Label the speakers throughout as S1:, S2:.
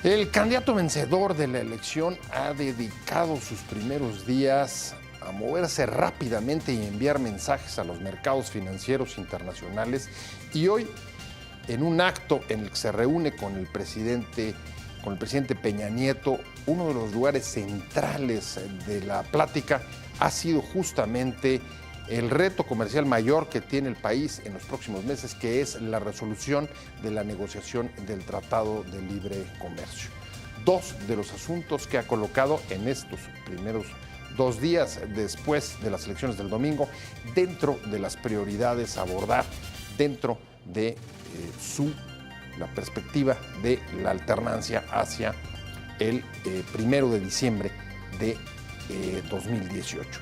S1: El candidato vencedor de la elección ha dedicado sus primeros días a moverse rápidamente y enviar mensajes a los mercados financieros internacionales, y hoy, en un acto en el que se reúne con el presidente Peña Nieto, uno de los lugares centrales de la plática ha sido justamente el reto comercial mayor que tiene el país en los próximos meses, que es la resolución de la negociación del Tratado de Libre Comercio. Dos de los asuntos que ha colocado en estos primeros 2 días después de las elecciones del domingo dentro de las prioridades a abordar dentro de la perspectiva de la alternancia hacia el 1 de diciembre de 2018.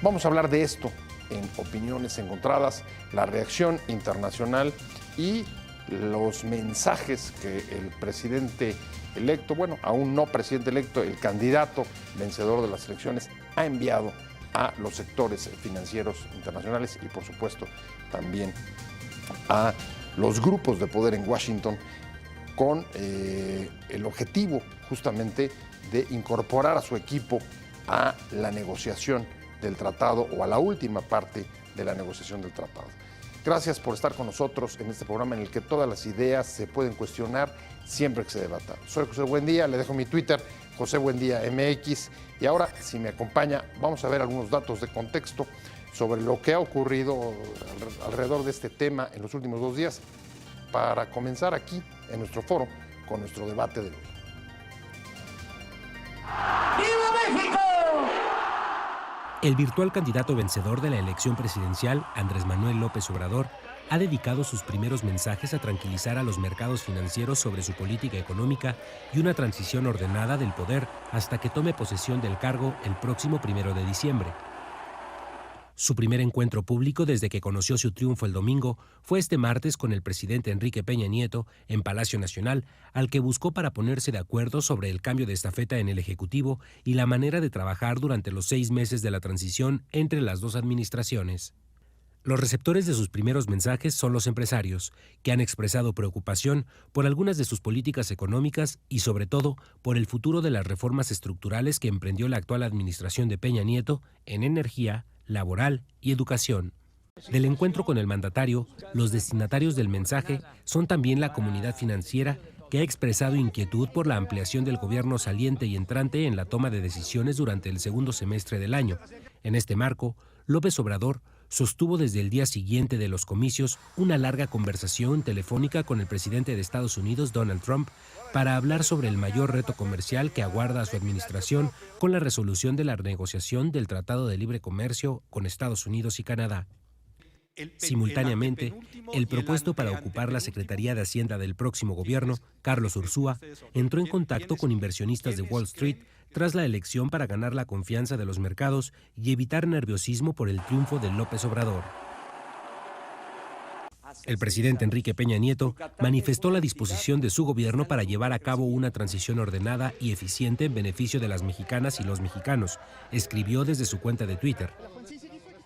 S1: Vamos a hablar de esto en Opiniones Encontradas, la reacción internacional y los mensajes que el presidente electo, bueno, aún no presidente electo, el candidato vencedor de las elecciones ha enviado a los sectores financieros internacionales y, por supuesto, también a los grupos de poder en Washington, con el objetivo justamente de incorporar a su equipo a la negociación del tratado o a la última parte de la negociación del tratado. Gracias por estar con nosotros en este programa en el que todas las ideas se pueden cuestionar siempre que se debata. Soy José Buendía, le dejo mi Twitter, José Buendía MX, y ahora, si me acompaña, vamos a ver algunos datos de contexto sobre lo que ha ocurrido alrededor de este tema en los últimos 2 días, para comenzar aquí en nuestro foro con nuestro debate de hoy.
S2: ¡Viva México!
S3: El virtual candidato vencedor de la elección presidencial, Andrés Manuel López Obrador, ha dedicado sus primeros mensajes a tranquilizar a los mercados financieros sobre su política económica y una transición ordenada del poder hasta que tome posesión del cargo el próximo 1 de diciembre. Su primer encuentro público desde que conoció su triunfo el domingo fue este martes con el presidente Enrique Peña Nieto en Palacio Nacional, al que buscó para ponerse de acuerdo sobre el cambio de estafeta en el Ejecutivo y la manera de trabajar durante los 6 meses de la transición entre las dos administraciones. Los receptores de sus primeros mensajes son los empresarios, que han expresado preocupación por algunas de sus políticas económicas y, sobre todo, por el futuro de las reformas estructurales que emprendió la actual administración de Peña Nieto en energía, laboral y educación. Del encuentro con el mandatario, los destinatarios del mensaje son también la comunidad financiera, que ha expresado inquietud por la ampliación del gobierno saliente y entrante en la toma de decisiones durante el segundo semestre del año. En este marco, López Obrador sostuvo desde el día siguiente de los comicios una larga conversación telefónica con el presidente de Estados Unidos, Donald Trump, para hablar sobre el mayor reto comercial que aguarda a su administración con la resolución de la negociación del Tratado de Libre Comercio con Estados Unidos y Canadá. Simultáneamente, el propuesto para ocupar la Secretaría de Hacienda del próximo gobierno, Carlos Ursúa, entró en contacto con inversionistas de Wall Street tras la elección para ganar la confianza de los mercados y evitar nerviosismo por el triunfo de López Obrador. El presidente Enrique Peña Nieto manifestó la disposición de su gobierno para llevar a cabo una transición ordenada y eficiente en beneficio de las mexicanas y los mexicanos, escribió desde su cuenta de Twitter.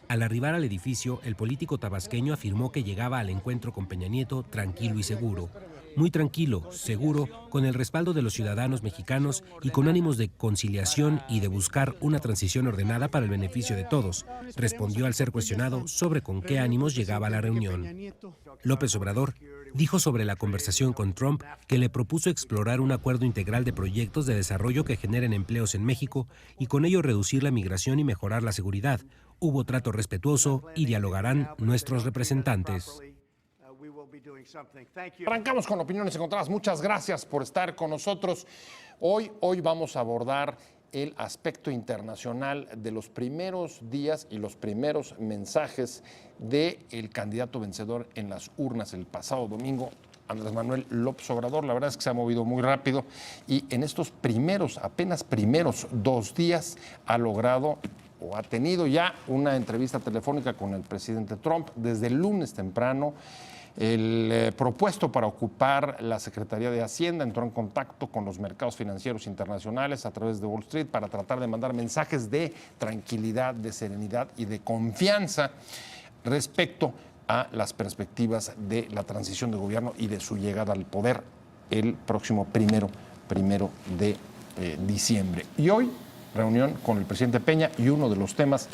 S3: Al arribar al edificio, el político tabasqueño afirmó que llegaba al encuentro con Peña Nieto tranquilo y seguro. Muy tranquilo, seguro, con el respaldo de los ciudadanos mexicanos y con ánimos de conciliación y de buscar una transición ordenada para el beneficio de todos, respondió al ser cuestionado sobre con qué ánimos llegaba a la reunión. López Obrador dijo sobre la conversación con Trump que le propuso explorar un acuerdo integral de proyectos de desarrollo que generen empleos en México y con ello reducir la migración y mejorar la seguridad. Hubo trato respetuoso y dialogarán nuestros representantes.
S1: Arrancamos con Opiniones Encontradas. Muchas gracias por estar con nosotros. Hoy vamos a abordar el aspecto internacional de los primeros días y los primeros mensajes del candidato vencedor en las urnas el pasado domingo, Andrés Manuel López Obrador. La verdad es que se ha movido muy rápido y en estos apenas primeros 2 días ha logrado o ha tenido ya una entrevista telefónica con el presidente Trump desde el lunes temprano. El propuesto para ocupar la Secretaría de Hacienda entró en contacto con los mercados financieros internacionales a través de Wall Street para tratar de mandar mensajes de tranquilidad, de serenidad y de confianza respecto a las perspectivas de la transición de gobierno y de su llegada al poder el próximo 1 de diciembre. Y hoy, reunión con el presidente Peña, y uno de los temas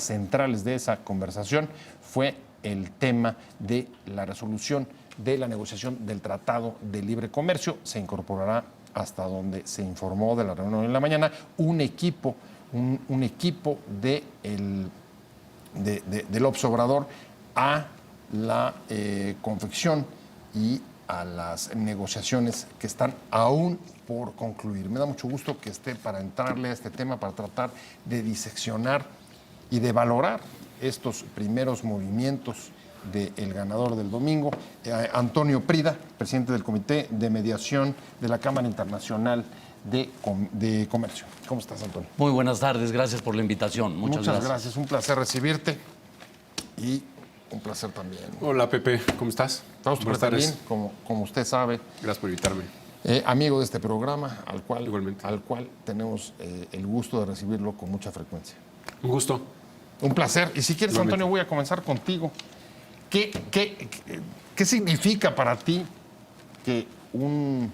S1: centrales de esa conversación fue el tema de la resolución de la negociación del Tratado de Libre Comercio. Se incorporará, hasta donde se informó de la reunión en la mañana, un equipo del Obrador a la confección y a las negociaciones que están aún por concluir. Me da mucho gusto que esté para entrarle a este tema, para tratar de diseccionar y de valorar estos primeros movimientos del ganador del domingo, Antonio Prida, presidente del Comité de Mediación de la Cámara Internacional de Comercio. ¿Cómo estás, Antonio?
S4: Muy buenas tardes, gracias por la invitación. Muchas
S1: gracias, un placer recibirte y un placer también.
S5: Hola, Pepe, ¿cómo estás?
S1: Estamos súper bien, como usted sabe.
S5: Gracias por invitarme.
S1: Amigo de este programa, al cual tenemos el gusto de recibirlo con mucha frecuencia.
S5: Un gusto.
S1: Un placer. Y si quieres, Antonio, voy a comenzar contigo. ¿Qué significa para ti que un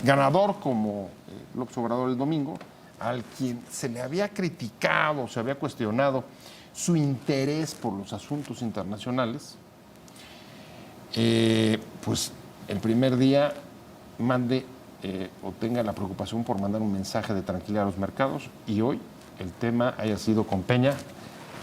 S1: ganador como López Obrador el domingo, al quien se le había criticado, se había cuestionado su interés por los asuntos internacionales, pues el primer día mande o tenga la preocupación por mandar un mensaje de tranquilidad a los mercados, y hoy el tema haya sido con Peña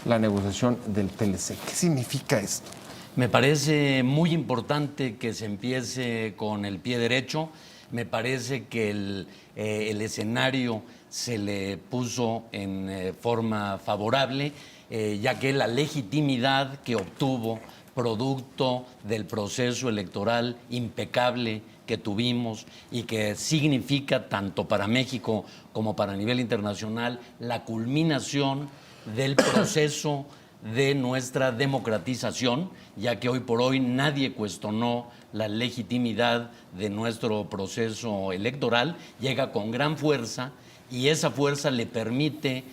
S1: la negociación del TLC? ¿Qué significa esto?
S4: Me parece muy importante que se empiece con el pie derecho. Me parece que el escenario se le puso en forma favorable, ya que la legitimidad que obtuvo producto del proceso electoral impecable que tuvimos y que significa tanto para México como para nivel internacional la culminación del proceso de nuestra democratización, ya que hoy por hoy nadie cuestionó la legitimidad de nuestro proceso electoral, llega con gran fuerza y esa fuerza le permite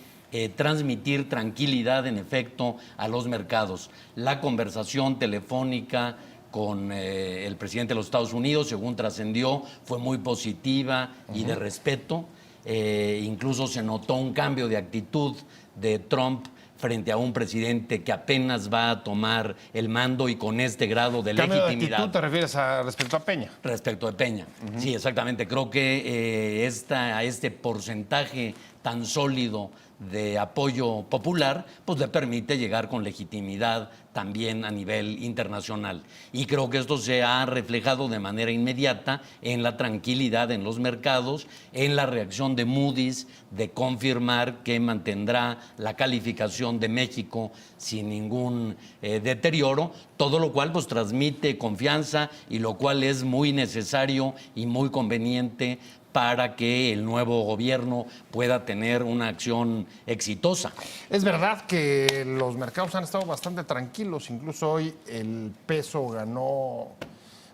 S4: transmitir tranquilidad, en efecto, a los mercados. La conversación telefónica con el presidente de los Estados Unidos, según trascendió, fue muy positiva y de respeto. Incluso se notó un cambio de actitud de Trump frente a un presidente que apenas va a tomar el mando y con este grado de legitimidad.
S1: ¿Cambio de actitud te refieres respecto a Peña?
S4: Respecto a Peña, sí, exactamente. Creo que este porcentaje tan sólido de apoyo popular, pues le permite llegar con legitimidad también a nivel internacional. Y creo que esto se ha reflejado de manera inmediata en la tranquilidad en los mercados, en la reacción de Moody's de confirmar que mantendrá la calificación de México sin ningún deterioro, todo lo cual pues transmite confianza y lo cual es muy necesario y muy conveniente para que el nuevo gobierno pueda tener una acción exitosa.
S1: Es verdad que los mercados han estado bastante tranquilos, incluso hoy el peso ganó,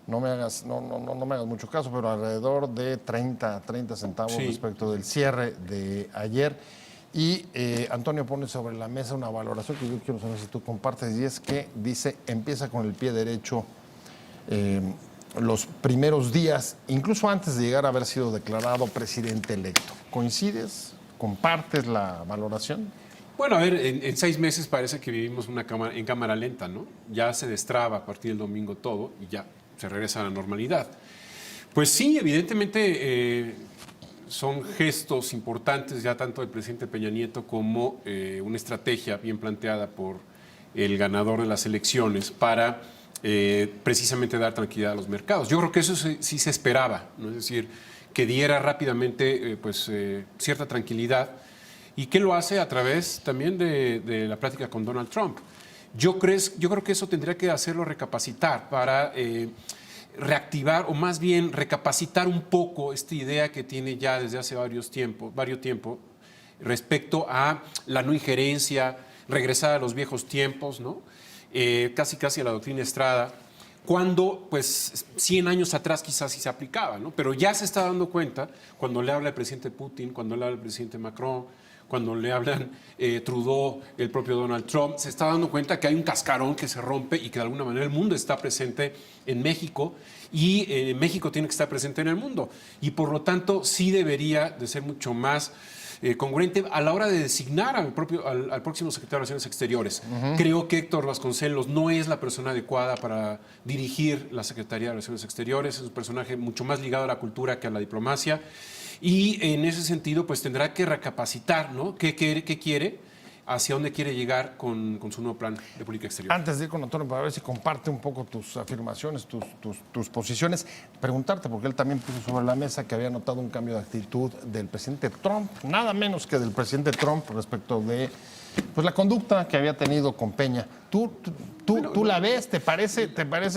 S1: no me hagas mucho caso, pero alrededor de 30 centavos respecto del cierre de ayer. Y Antonio pone sobre la mesa una valoración que yo quiero saber si tú compartes, y es que dice, empieza con el pie derecho los primeros días, incluso antes de llegar a haber sido declarado presidente electo. ¿Coincides? ¿Compartes la valoración?
S5: Bueno, a ver, en 6 meses parece que vivimos en cámara lenta, ¿no? Ya se destraba a partir del domingo todo y ya se regresa a la normalidad. Pues sí, evidentemente son gestos importantes ya tanto del presidente Peña Nieto como una estrategia bien planteada por el ganador de las elecciones para precisamente dar tranquilidad a los mercados. Yo creo que eso sí se esperaba, ¿no? Es decir, que diera rápidamente cierta tranquilidad, y que lo hace a través también de la plática con Donald Trump. Yo creo que eso tendría que hacerlo recapacitar para reactivar, o más bien recapacitar un poco esta idea que tiene ya desde hace varios tiempo respecto a la no injerencia, regresar a los viejos tiempos, ¿no? Casi a la doctrina Estrada, cuando pues 100 años atrás quizás sí se aplicaba, ¿no? Pero ya se está dando cuenta cuando le habla el presidente Putin, cuando le habla el presidente Macron, cuando le hablan Trudeau, el propio Donald Trump, se está dando cuenta que hay un cascarón que se rompe y que de alguna manera el mundo está presente en México y México tiene que estar presente en el mundo. Y por lo tanto sí debería de ser mucho más congruente a la hora de designar al próximo secretario de Relaciones Exteriores. Creo que Héctor Vasconcelos no es la persona adecuada para dirigir la Secretaría de Relaciones Exteriores, es un personaje mucho más ligado a la cultura que a la diplomacia y en ese sentido pues tendrá que recapacitar, ¿no? ¿Qué quiere? Hacia dónde quiere llegar con su nuevo plan de política exterior.
S1: Antes de ir con Antonio, para ver si comparte un poco tus afirmaciones, tus posiciones, preguntarte, porque él también puso sobre la mesa que había notado un cambio de actitud del presidente Trump, nada menos que del presidente Trump respecto de pues, la conducta que había tenido con Peña. ¿Tú la ves? ¿Te parece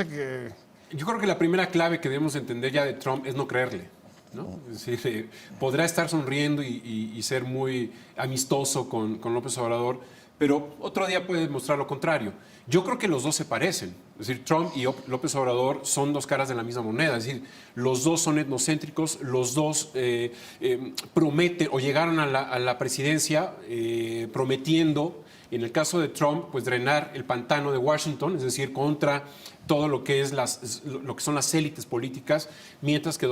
S1: que...?
S5: Yo creo que la primera clave que debemos entender ya de Trump es no creerle, ¿no? Es decir, podrá estar sonriendo y ser muy amistoso con López Obrador, pero otro día puede mostrar lo contrario. Yo creo que los dos se parecen. Es decir, Trump y López Obrador son dos caras de la misma moneda. Es decir, los dos son etnocéntricos, los dos prometen o llegaron a la presidencia prometiendo, en el caso de Trump, pues drenar el pantano de Washington, es decir, contra todo lo que son las élites políticas, mientras que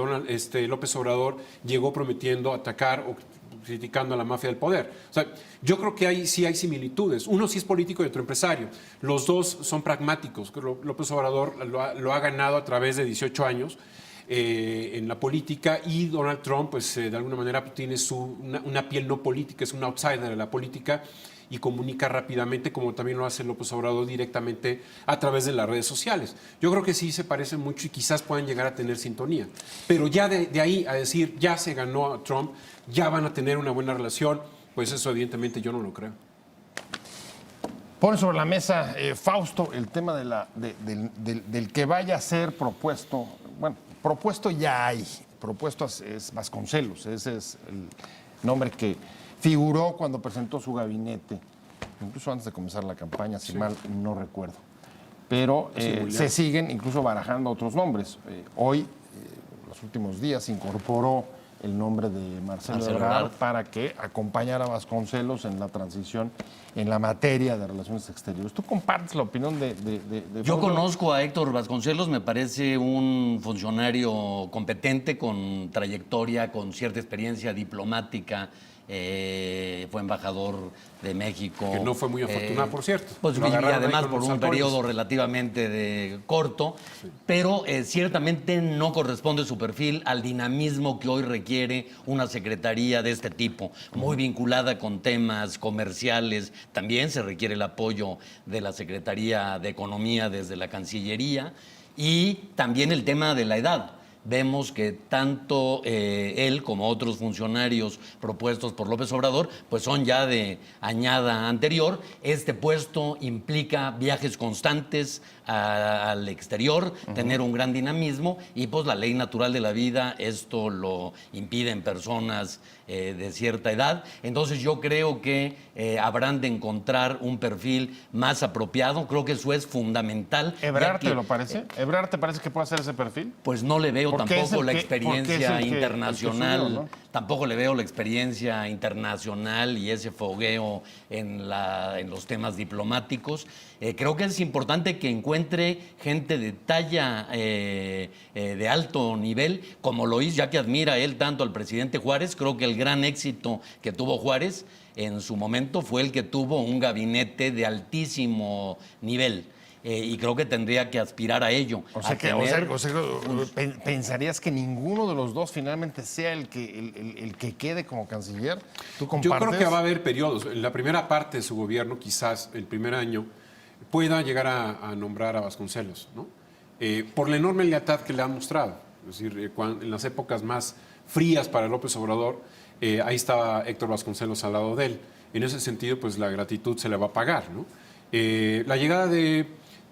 S5: López Obrador llegó prometiendo atacar o criticando a la mafia del poder. O sea, yo creo que sí hay similitudes. Uno sí es político y otro empresario. Los dos son pragmáticos. López Obrador lo ha ganado a través de 18 años en la política y Donald Trump, pues de alguna manera tiene una piel no política, es un outsider de la política y comunica rápidamente, como también lo hace López Obrador directamente a través de las redes sociales. Yo creo que sí se parecen mucho y quizás puedan llegar a tener sintonía. Pero ya de ahí a decir, ya se ganó a Trump, ya van a tener una buena relación, pues eso evidentemente yo no lo creo.
S1: Pone sobre la mesa, Fausto, el tema del que vaya a ser propuesto. Bueno, propuesto ya hay. Propuesto es Vasconcelos. Ese es el nombre que figuró cuando presentó su gabinete, incluso antes de comenzar la campaña, si mal no recuerdo. Pero se siguen incluso barajando otros nombres. Hoy, los últimos días, incorporó el nombre de Marcelo Ebrard para que acompañara a Vasconcelos en la transición en la materia de relaciones exteriores. ¿Tú compartes la opinión de
S4: Yo conozco a Héctor Vasconcelos, me parece un funcionario competente, con trayectoria, con cierta experiencia diplomática. Fue embajador de México.
S5: Que no fue muy afortunado, por cierto.
S4: Pues, y además por un periodo relativamente corto, sí. Pero ciertamente no corresponde su perfil al dinamismo que hoy requiere una secretaría de este tipo, muy vinculada con temas comerciales. También se requiere el apoyo de la Secretaría de Economía desde la Cancillería y también el tema de la edad. Vemos que tanto él como otros funcionarios propuestos por López Obrador, pues son ya de añada anterior. Este puesto implica viajes constantes al exterior, tener un gran dinamismo y pues la ley natural de la vida esto lo impide en personas de cierta edad. Entonces yo creo que habrán de encontrar un perfil más apropiado. Creo que eso es fundamental.
S1: ¿Ebrard te lo parece? ¿Ebrard te parece que puede hacer ese perfil?
S4: Pues no le veo tampoco la experiencia internacional.
S1: Subió, ¿no?
S4: Tampoco le veo la experiencia internacional y ese fogueo en los temas diplomáticos. Creo que es importante que encuentre gente de talla de alto nivel, como lo hizo, ya que admira él tanto al presidente Juárez. Creo que el gran éxito que tuvo Juárez en su momento fue el que tuvo un gabinete de altísimo nivel. Y creo que tendría que aspirar a ello.
S1: ¿Pensarías que ninguno de los dos finalmente sea el que quede como canciller? ¿Tú compartes?
S5: Yo creo que va a haber periodos. En la primera parte de su gobierno, quizás el primer año, pueda llegar a nombrar a Vasconcelos, ¿no? Por la enorme lealtad que le han mostrado. Es decir, en las épocas más frías para López Obrador, ahí estaba Héctor Vasconcelos al lado de él. En ese sentido, pues la gratitud se le va a pagar, ¿no? La llegada de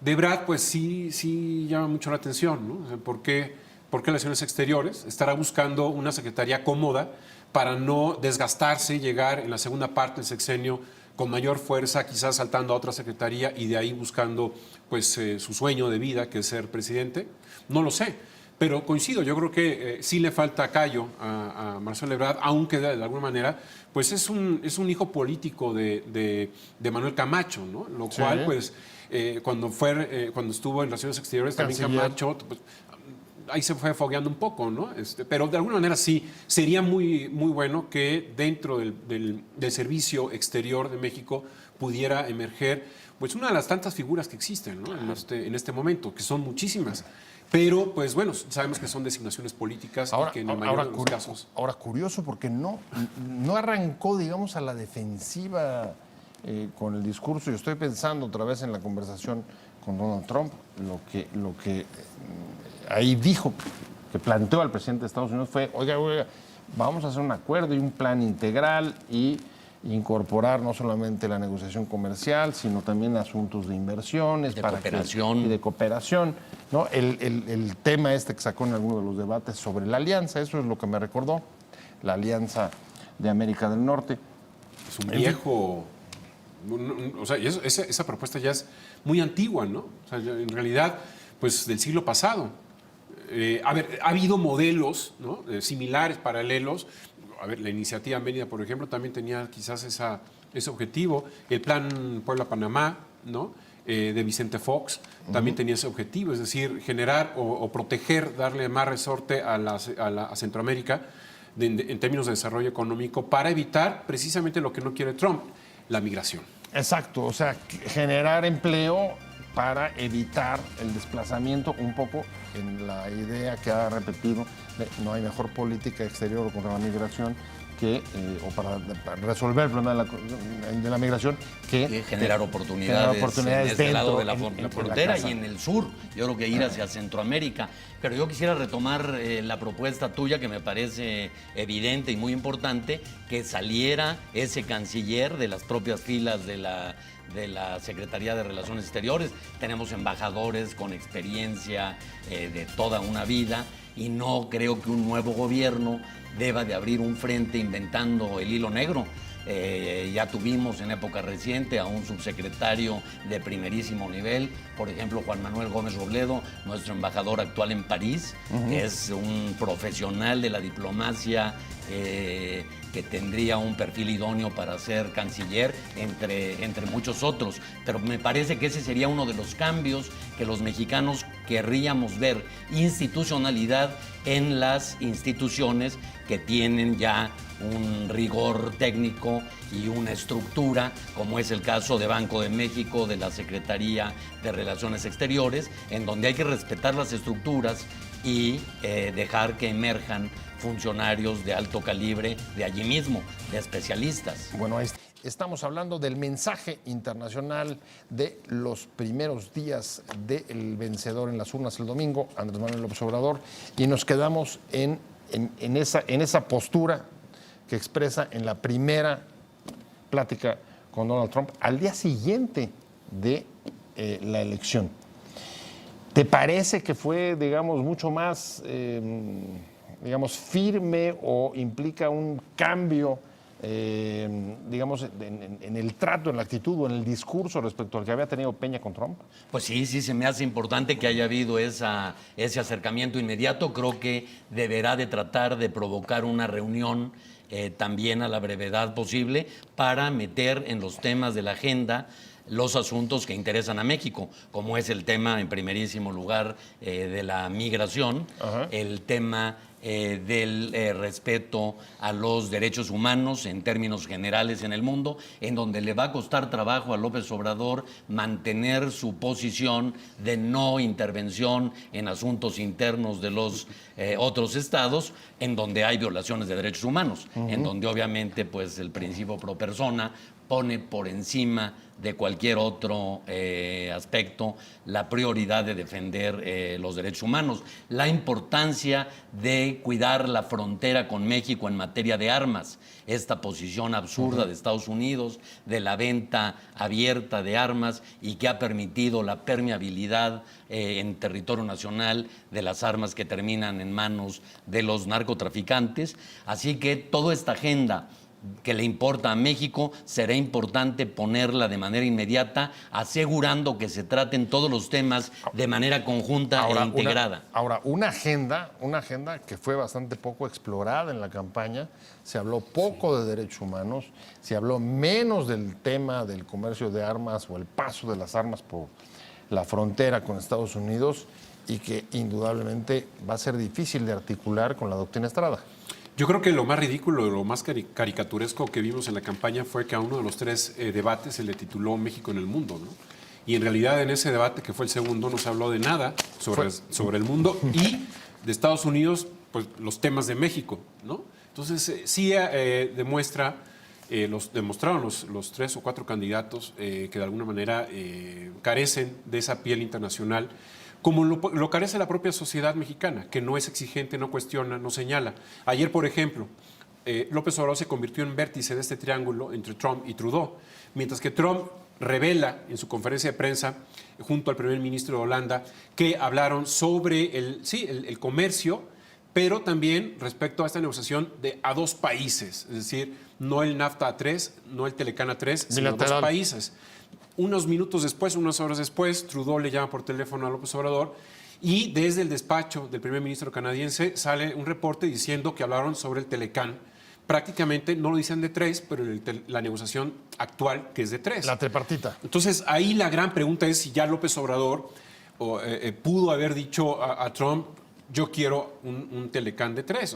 S5: Ebrard, pues sí llama mucho la atención, ¿no? O sea, ¿por qué Relaciones Exteriores? Estará buscando una secretaría cómoda para no desgastarse y llegar en la segunda parte del sexenio con mayor fuerza, quizás saltando a otra secretaría y de ahí buscando pues su sueño de vida, que es ser presidente. No lo sé, Pero coincido, yo creo que sí le falta callo a Marcelo Ebrard, aunque de alguna manera pues es un hijo político de Manuel Camacho, ¿no? Lo cual, pues, cuando estuvo en Relaciones Exteriores, también Camacho, pues, ahí se fue fogueando un poco, ¿no? Pero de alguna manera sí, sería muy, muy bueno que dentro del servicio exterior de México pudiera emerger pues una de las tantas figuras que existen, ¿no? en este momento, que son muchísimas. Pero, pues bueno, sabemos que son designaciones políticas y que en el mayor de los casos...
S1: Ahora, curioso, porque no arrancó, digamos, a la defensiva con el discurso. Yo estoy pensando otra vez en la conversación con Donald Trump, lo que ahí dijo, que planteó al presidente de Estados Unidos fue, oiga, vamos a hacer un acuerdo y un plan integral y incorporar no solamente la negociación comercial, sino también asuntos de inversiones,
S4: y
S1: de cooperación, ¿no? El tema que sacó en alguno de los debates sobre la alianza, eso es lo que me recordó, la Alianza de América del Norte.
S5: Es un viejo... O sea, esa propuesta ya es muy antigua, ¿no? O sea, en realidad, pues del siglo pasado. Ha habido modelos, ¿no? Similares, paralelos. A ver, la iniciativa Mérida, por ejemplo, también tenía quizás ese objetivo. El plan Puebla-Panamá, ¿no? De Vicente Fox, también tenía ese objetivo, es decir, generar o proteger, darle más resorte a Centroamérica en términos de desarrollo económico para evitar precisamente lo que no quiere Trump, la migración.
S1: Exacto, o sea, generar empleo para evitar el desplazamiento un poco en la idea que ha repetido de no hay mejor política exterior contra la migración o para resolver el problema de la migración que
S4: generar oportunidades en este lado de la frontera y en el sur. Yo creo que ir hacia Centroamérica. Pero yo quisiera retomar la propuesta tuya, que me parece evidente y muy importante, que saliera ese canciller de las propias filas de la Secretaría de Relaciones Exteriores. Tenemos embajadores con experiencia de toda una vida y no creo que un nuevo gobierno deba de abrir un frente inventando el hilo negro. Ya tuvimos en época reciente a un subsecretario de primerísimo nivel, por ejemplo, Juan Manuel Gómez Robledo, nuestro embajador actual en París. Es un profesional de la diplomacia que tendría un perfil idóneo para ser canciller, entre muchos otros. Pero me parece que ese sería uno de los cambios que los mexicanos querríamos ver, institucionalidad en las instituciones que tienen ya un rigor técnico y una estructura, como es el caso de Banco de México, de la Secretaría de Relaciones Exteriores, en donde hay que respetar las estructuras y dejar que emerjan funcionarios de alto calibre de allí mismo, de especialistas.
S1: Bueno, estamos hablando del mensaje internacional de los primeros días del vencedor en las urnas el domingo, Andrés Manuel López Obrador, y nos quedamos en esa postura que expresa en la primera plática con Donald Trump al día siguiente de la elección. ¿Te parece que fue, digamos, mucho más, firme o implica un cambio, digamos, en el trato, en la actitud o en el discurso respecto al que había tenido Peña con Trump?
S4: Pues sí, se me hace importante que haya habido ese acercamiento inmediato. Creo que deberá de tratar de provocar una reunión también a la brevedad posible para meter en los temas de la agenda los asuntos que interesan a México, como es el tema, en primerísimo lugar, de la migración, el tema del respeto a los derechos humanos en términos generales en el mundo, en donde le va a costar trabajo a López Obrador mantener su posición de no intervención en asuntos internos de los otros estados, en donde hay violaciones de derechos humanos, en donde obviamente pues el principio pro persona pone por encima de cualquier otro aspecto la prioridad de defender los derechos humanos. La importancia de cuidar la frontera con México en materia de armas, esta posición absurda de Estados Unidos de la venta abierta de armas y que ha permitido la permeabilidad en territorio nacional de las armas que terminan en manos de los narcotraficantes. Así que toda esta agenda que le importa a México, será importante ponerla de manera inmediata, asegurando que se traten todos los temas de manera conjunta e integrada.
S1: Una agenda que fue bastante poco explorada en la campaña. Se habló poco de derechos humanos, se habló menos del tema del comercio de armas o el paso de las armas por la frontera con Estados Unidos, y que indudablemente va a ser difícil de articular con la doctrina Estrada.
S5: Yo creo que lo más ridículo, lo más caricaturesco que vimos en la campaña fue que a uno de los 3 debates se le tituló México en el mundo, ¿no? Y en realidad en ese debate, que fue el segundo, no se habló de nada sobre el mundo y de Estados Unidos, pues los temas de México, ¿no? Entonces sí demostraron los 3 o 4 candidatos que de alguna manera carecen de esa piel internacional, como lo carece la propia sociedad mexicana, que no es exigente, no cuestiona, no señala. Ayer, por ejemplo, López Obrador se convirtió en vértice de este triángulo entre Trump y Trudeau, mientras que Trump revela en su conferencia de prensa, junto al primer ministro de Holanda, que hablaron sobre el comercio, pero también respecto a esta negociación a 2 países, es decir, no el NAFTA A3, no el Telecán A3, sino 2 países. Unos minutos después, unas horas después, Trudeau le llama por teléfono a López Obrador y desde el despacho del primer ministro canadiense sale un reporte diciendo que hablaron sobre el Telecán. Prácticamente no lo dicen de 3, pero la negociación actual que es de 3.
S1: La tripartita.
S5: Entonces, ahí la gran pregunta es si ya López Obrador pudo haber dicho a Trump, yo quiero un Telecán de 3,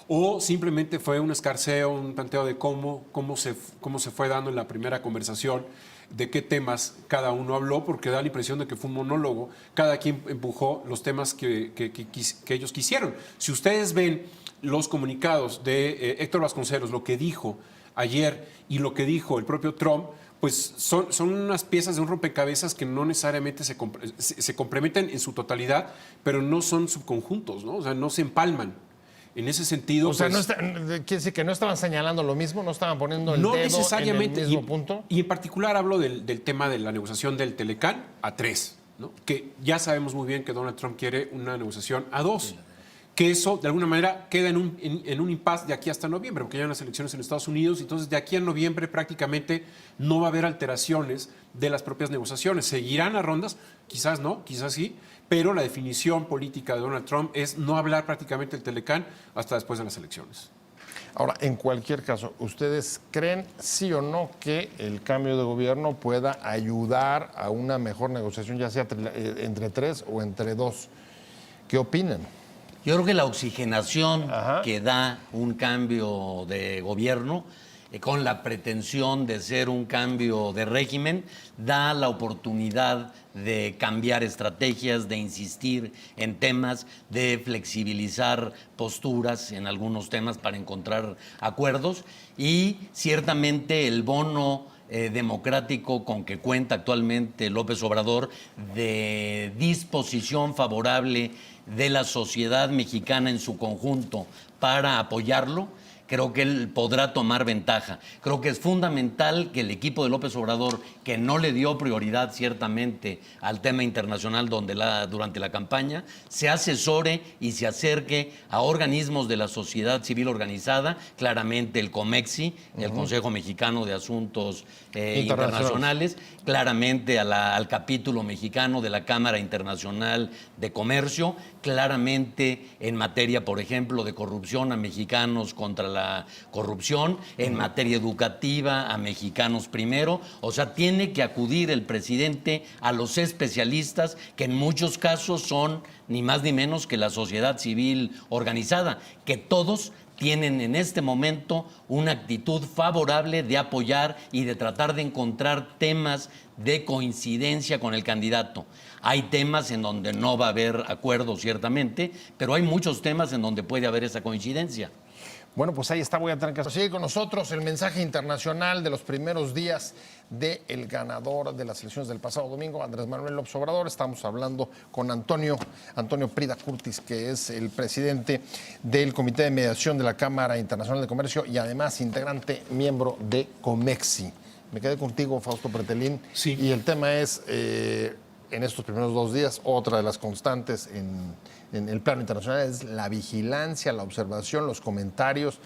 S5: o simplemente fue un escarceo, un tanteo de cómo se fue dando en la primera conversación, de qué temas cada uno habló, porque da la impresión de que fue un monólogo, cada quien empujó los temas que ellos quisieron. Si ustedes ven los comunicados de Héctor Vasconcelos, lo que dijo ayer y lo que dijo el propio Trump, pues son unas piezas de un rompecabezas que no necesariamente se complementan en su totalidad, pero no son subconjuntos, ¿no? O sea, no se empalman. En ese sentido,
S1: o sea, quiere decir que no estaban señalando lo mismo, no estaban poniendo el
S5: no
S1: dedo
S5: necesariamente,
S1: en el mismo punto.
S5: Y en particular hablo del tema de la negociación del Telecán a 3, ¿no? Que ya sabemos muy bien que Donald Trump quiere una negociación a 2. Que eso, de alguna manera, queda en un impasse de aquí hasta noviembre, porque ya hay unas elecciones en Estados Unidos, entonces de aquí a noviembre prácticamente no va a haber alteraciones de las propias negociaciones. Seguirán a rondas, quizás no, quizás sí, pero la definición política de Donald Trump es no hablar prácticamente del Telecán hasta después de las elecciones.
S1: Ahora, en cualquier caso, ¿ustedes creen, sí o no, que el cambio de gobierno pueda ayudar a una mejor negociación, ya sea entre 3 o entre 2? ¿Qué opinan?
S4: Yo creo que la oxigenación que da un cambio de gobierno, con la pretensión de ser un cambio de régimen, da la oportunidad de cambiar estrategias, de insistir en temas, de flexibilizar posturas en algunos temas para encontrar acuerdos, y ciertamente el bono democrático con que cuenta actualmente López Obrador, de disposición favorable de la sociedad mexicana en su conjunto para apoyarlo, creo que él podrá tomar ventaja. Creo que es fundamental que el equipo de López Obrador, que no le dio prioridad ciertamente al tema internacional durante la campaña, se asesore y se acerque a organismos de la sociedad civil organizada, claramente el COMEXI, el Consejo Mexicano de Asuntos Internacionales, claramente al capítulo mexicano de la Cámara Internacional de Comercio, claramente en materia, por ejemplo, de corrupción, a Mexicanos contra la corrupción, en materia educativa, a Mexicanos Primero. O sea, tiene que acudir el presidente a los especialistas, que en muchos casos son ni más ni menos que la sociedad civil organizada, que todos tienen en este momento una actitud favorable de apoyar y de tratar de encontrar temas de coincidencia con el candidato. Hay temas en donde no va a haber acuerdo, ciertamente, pero hay muchos temas en donde puede haber esa coincidencia.
S1: Bueno, pues ahí está, voy a tener que seguir con nosotros el mensaje internacional de los primeros días del ganador de las elecciones del pasado domingo, Andrés Manuel López Obrador. Estamos hablando con Antonio Prida Curtis, que es el presidente del Comité de Mediación de la Cámara Internacional de Comercio y además integrante miembro de COMEXI. Me quedé contigo, Fausto Pretelín.
S5: Sí.
S1: Y el tema es, en estos primeros 2 días, otra de las constantes en el plano internacional es la vigilancia, la observación, los comentarios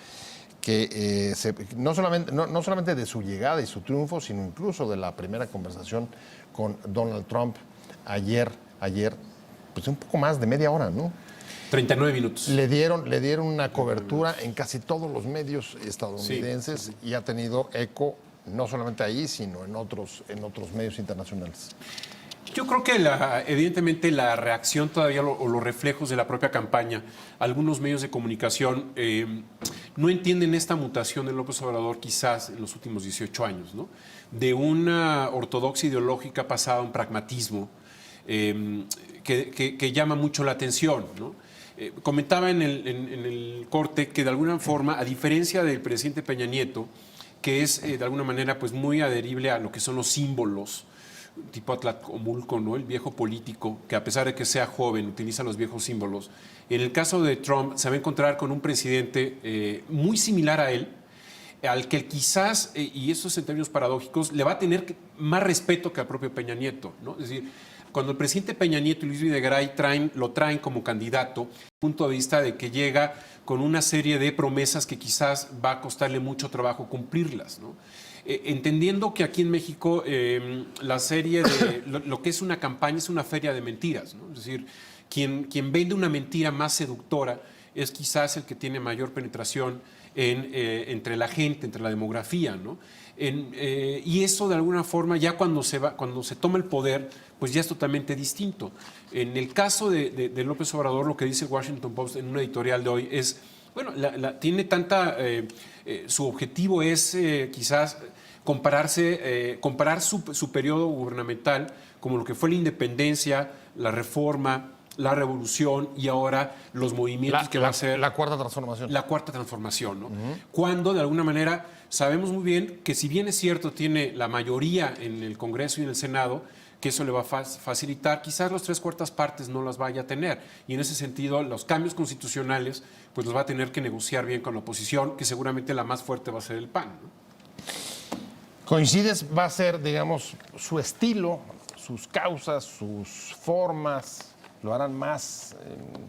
S1: no solamente de su llegada y su triunfo, sino incluso de la primera conversación con Donald Trump ayer, pues un poco más de media hora, ¿no?
S5: 39 minutos.
S1: Le dieron una cobertura en casi todos los medios estadounidenses, sí. Y ha tenido eco no solamente ahí, sino en otros medios internacionales.
S5: Yo creo que evidentemente la reacción todavía o los reflejos de la propia campaña, algunos medios de comunicación no entienden esta mutación de López Obrador quizás en los últimos 18 años, ¿no? De una ortodoxia ideológica pasada a un pragmatismo que llama mucho la atención, ¿no? Comentaba en el corte que de alguna forma, a diferencia del presidente Peña Nieto, que es de alguna manera pues muy adherible a lo que son los símbolos, tipo Atlacomulco, ¿no? El viejo político, que a pesar de que sea joven, utiliza los viejos símbolos. En el caso de Trump, se va a encontrar con un presidente muy similar a él, al que quizás, y esto es en términos paradójicos, le va a tener más respeto que al propio Peña Nieto, ¿no? Es decir, cuando el presidente Peña Nieto y Luis Videgaray lo traen como candidato, punto de vista de que llega con una serie de promesas que quizás va a costarle mucho trabajo cumplirlas, ¿no? Entendiendo que aquí en México la serie de lo que es una campaña es una feria de mentiras, ¿no? Es decir, quien vende una mentira más seductora es quizás el que tiene mayor penetración entre la gente, entre la demografía, ¿no? Y eso de alguna forma ya cuando se toma el poder, pues ya es totalmente distinto. En el caso de López Obrador, lo que dice el Washington Post en una editorial de hoy es, bueno, tiene tanta, su objetivo es quizás comparar su periodo gubernamental como lo que fue la independencia, la reforma, la revolución y ahora los movimientos que va a hacer
S1: la cuarta transformación.
S5: La cuarta transformación, ¿no? Cuando de alguna manera sabemos muy bien que si bien es cierto tiene la mayoría en el Congreso y en el Senado, que eso le va a facilitar, quizás las 3/4 partes no las vaya a tener. Y en ese sentido, los cambios constitucionales, pues los va a tener que negociar bien con la oposición, que seguramente la más fuerte va a ser el PAN, ¿no?
S1: ¿Coincides? Va a ser, digamos, su estilo, sus causas, sus formas, lo harán más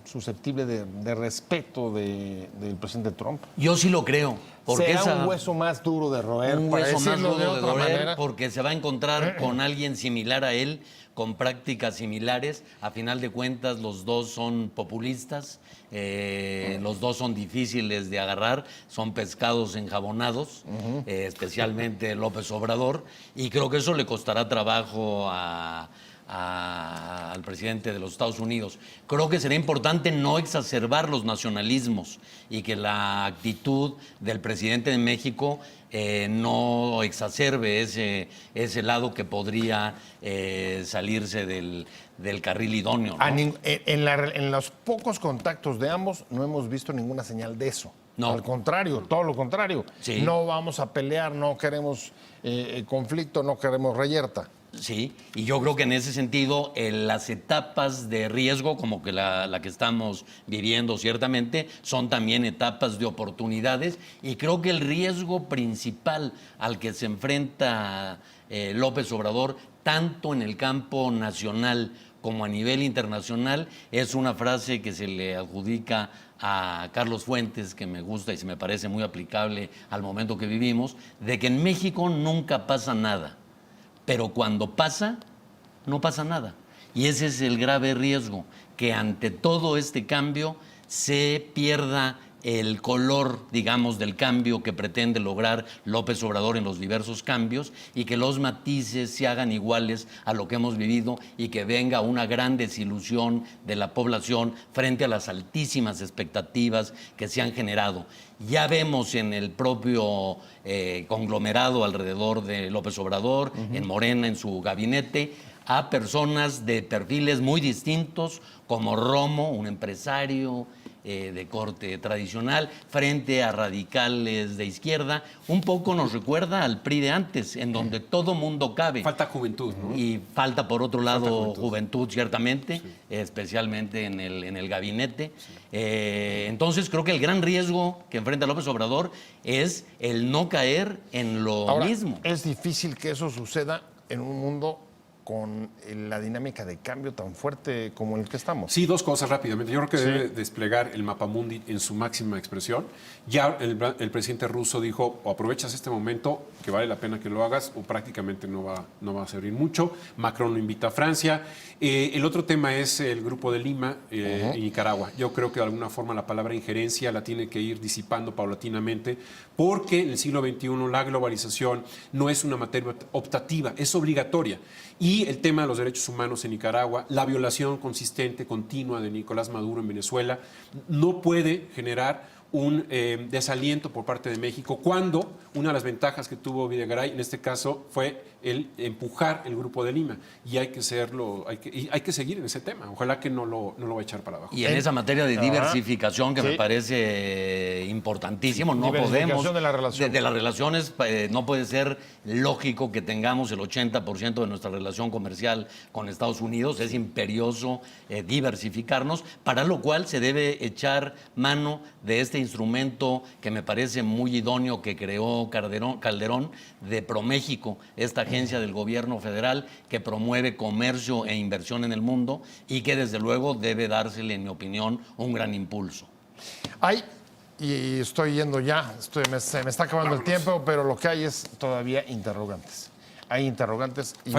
S1: susceptible de respeto del presidente Trump?
S4: Yo sí lo creo.
S1: Porque será un hueso más duro de roer.
S4: Un hueso más duro de roer porque se va a encontrar con alguien similar a él, con prácticas similares. A final de cuentas, los dos son populistas, los dos son difíciles de agarrar, son pescados enjabonados, especialmente López Obrador, y creo que eso le costará trabajo al presidente de los Estados Unidos. Creo que será importante no exacerbar los nacionalismos y que la actitud del presidente de México no exacerbe ese lado que podría salirse del carril idóneo, ¿no?
S1: En los pocos contactos de ambos no hemos visto ninguna señal de eso. No. Al contrario, todo lo contrario. Sí. No vamos a pelear, no queremos conflicto, no queremos reyerta.
S4: Sí, y yo creo que en ese sentido las etapas de riesgo, como que la que estamos viviendo ciertamente, son también etapas de oportunidades, y creo que el riesgo principal al que se enfrenta López Obrador, tanto en el campo nacional como a nivel internacional, es una frase que se le adjudica a Carlos Fuentes, que me gusta y se me parece muy aplicable al momento que vivimos, de que en México nunca pasa nada. Pero cuando pasa, no pasa nada. Y ese es el grave riesgo, que ante todo este cambio se pierda el color, digamos, del cambio que pretende lograr López Obrador en los diversos cambios y que los matices se hagan iguales a lo que hemos vivido y que venga una gran desilusión de la población frente a las altísimas expectativas que se han generado. Ya vemos en el propio conglomerado alrededor de López Obrador, en Morena, en su gabinete, a personas de perfiles muy distintos, como Romo, un empresario de corte tradicional, frente a radicales de izquierda. Un poco nos recuerda al PRI de antes, en donde todo mundo cabe.
S5: Falta juventud, ¿no?
S4: Y falta, por otro lado, juventud, ciertamente, sí. Especialmente en el gabinete. Sí. Entonces, creo que el gran riesgo que enfrenta López Obrador es el no caer en lo mismo.
S1: Es difícil que eso suceda en un mundo con la dinámica de cambio tan fuerte como el que estamos.
S5: Sí, dos cosas rápidamente. Yo creo que debe desplegar el mapamundi en su máxima expresión. Ya el presidente ruso dijo, o aprovechas este momento, que vale la pena que lo hagas, o prácticamente no va a servir mucho. Macron lo invita a Francia. El otro tema es el Grupo de Lima y Nicaragua. Yo creo que de alguna forma la palabra injerencia la tiene que ir disipando paulatinamente, porque en el siglo XXI la globalización no es una materia optativa, es obligatoria. Y el tema de los derechos humanos en Nicaragua, la violación consistente, continua de Nicolás Maduro en Venezuela, no puede generar un desaliento por parte de México, cuando una de las ventajas que tuvo Videgaray en este caso fue el empujar el Grupo de Lima, y hay que seguir en ese tema. Ojalá que no lo va a echar para abajo.
S4: Y en esa materia de diversificación, que me parece importantísimo, no podemos...
S1: de la relación.
S4: De las relaciones, no puede ser lógico que tengamos el 80% de nuestra relación comercial con Estados Unidos. Es imperioso diversificarnos, para lo cual se debe echar mano de este instrumento que me parece muy idóneo que creó Calderón de ProMéxico, esta agencia del gobierno federal que promueve comercio e inversión en el mundo y que desde luego debe dársele, en mi opinión, un gran impulso.
S1: Y estoy yendo ya, se me está acabando el tiempo, pero lo que hay es todavía interrogantes. Hay interrogantes y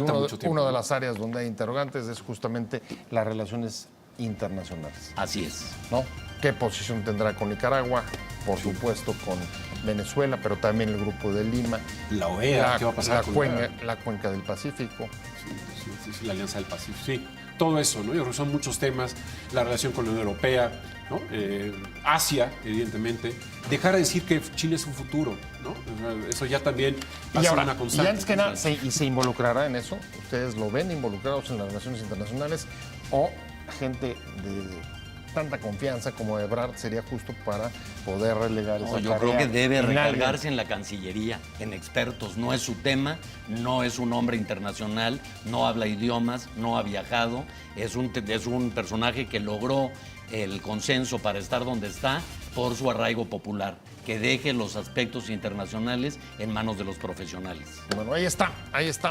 S1: una de las áreas donde hay interrogantes es justamente las relaciones internacionales.
S4: Así es.
S1: ¿No? ¿Qué posición tendrá con Nicaragua? Por supuesto con Venezuela, pero también el Grupo de Lima.
S5: La OEA, ¿qué va a pasar con
S1: la cuenca del Pacífico.
S5: Sí, la Alianza del Pacífico, sí. Todo eso, ¿no? Yo creo que son muchos temas, la relación con la Unión Europea, ¿no? Asia, evidentemente. Dejar de decir que Chile es un futuro, ¿no? Eso ya también pasa una constante.
S1: Y antes que nada, ¿se involucrará en eso? ¿Ustedes lo ven involucrados en las relaciones internacionales? ¿O gente de tanta confianza como Ebrard sería justo para poder relegar esa
S4: Yo
S1: tarea
S4: creo que debe
S1: en
S4: recargarse en la Cancillería, en expertos? No es su tema, no es un hombre internacional, no habla idiomas, no ha viajado, es un personaje que logró el consenso para estar donde está por su arraigo popular, que deje los aspectos internacionales en manos de los profesionales.
S1: Bueno, ahí está.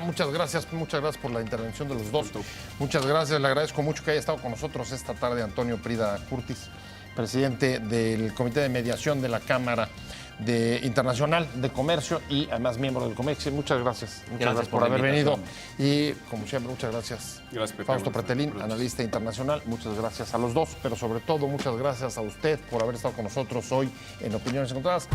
S1: Muchas gracias por la intervención de los dos. Muchas gracias, le agradezco mucho que haya estado con nosotros esta tarde Antonio Prida Curtis, presidente del Comité de Mediación de la Cámara Internacional de Comercio y además miembro del COMEX. Muchas gracias. Muchas gracias por haber venido. Y como siempre, muchas gracias.
S5: Gracias, Pepe.
S1: Fausto Pretelín, analista internacional. Muchas gracias a los dos, pero sobre todo muchas gracias a usted por haber estado con nosotros hoy en Opiniones Encontradas.